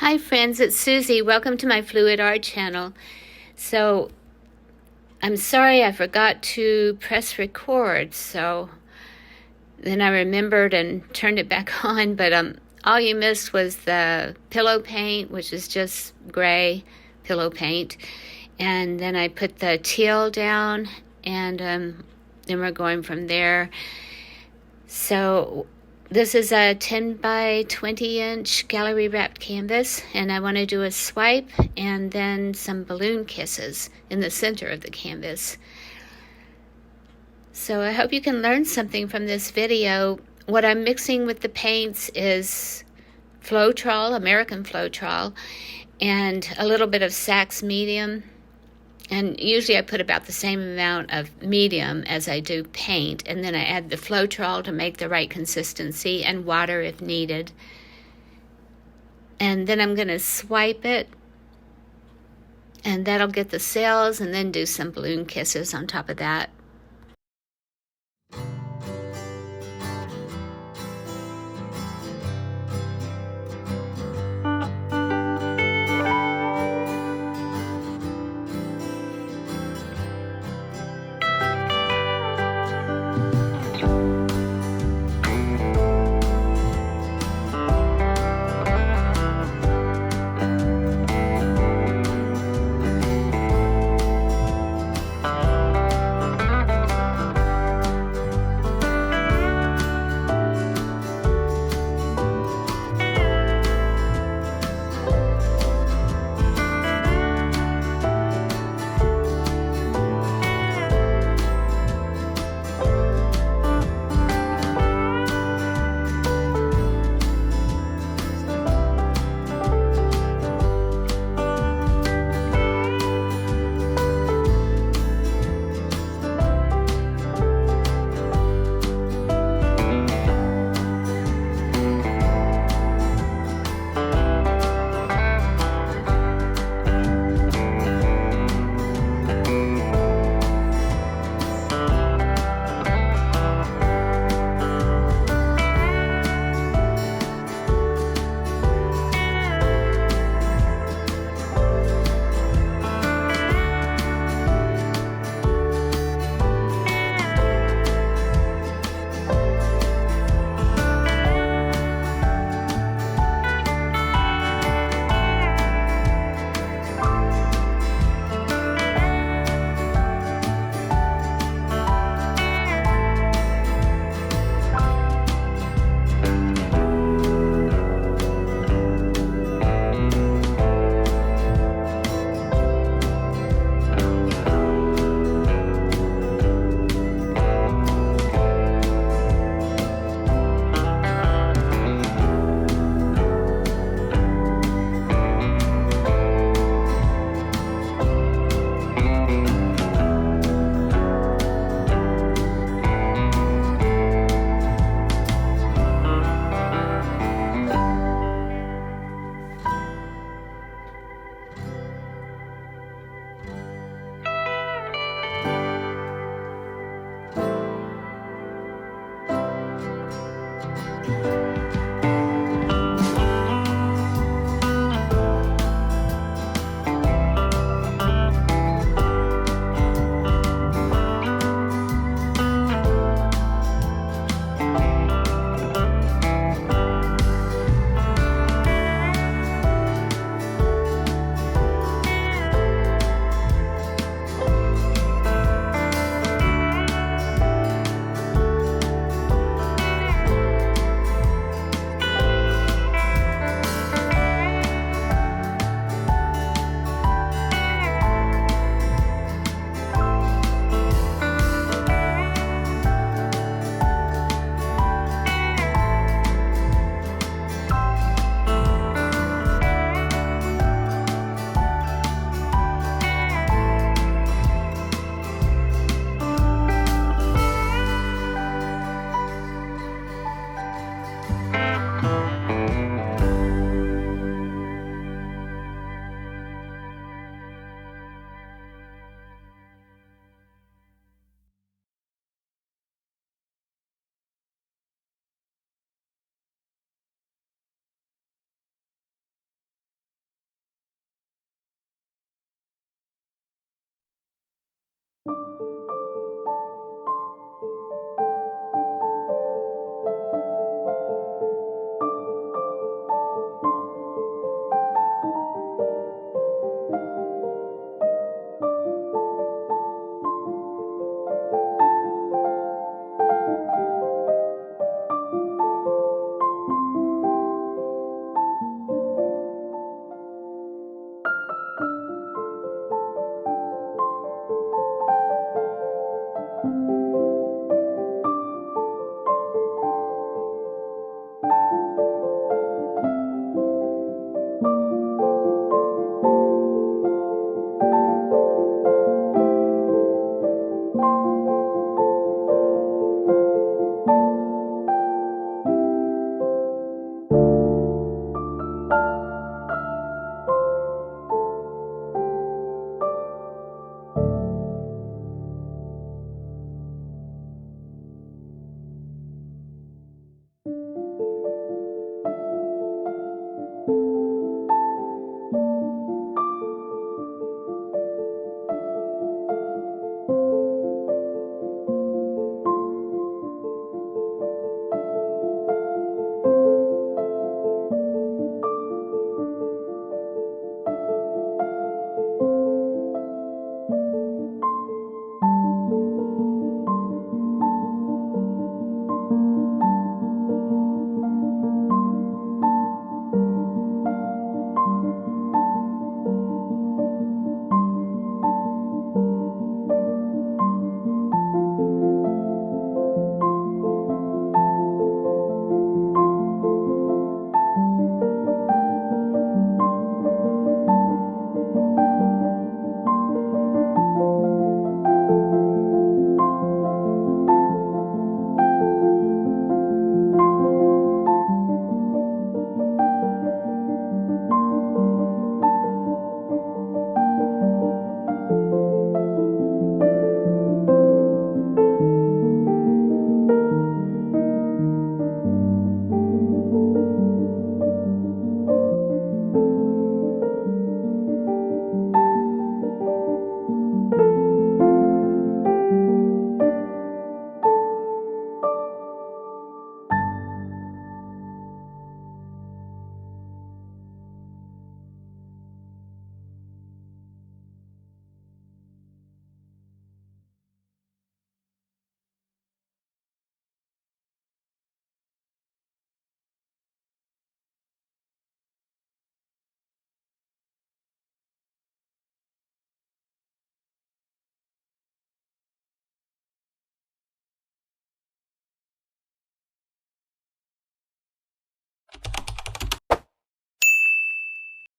Hi friends, it's Susie. Welcome to my Fluid Art channel. So, I'm sorry I forgot to press record, so then I remembered and turned it back on, but all you missed was the pillow paint, which is just gray pillow paint, and then I put the teal down, and then we're going from there. So this is a 10 by 20 inch gallery wrapped canvas, and I want to do a swipe and then some balloon kisses in the center of the canvas. So I hope you can learn something from this video. What I'm mixing with the paints is floetrol, American floetrol, and a little bit of Sax medium. And usually I put about the same amount of medium as I do paint, and then I add the floetrol to make the right consistency and water if needed. And then I'm going to swipe it, and that'll get the sails, and then do some balloon kisses on top of that.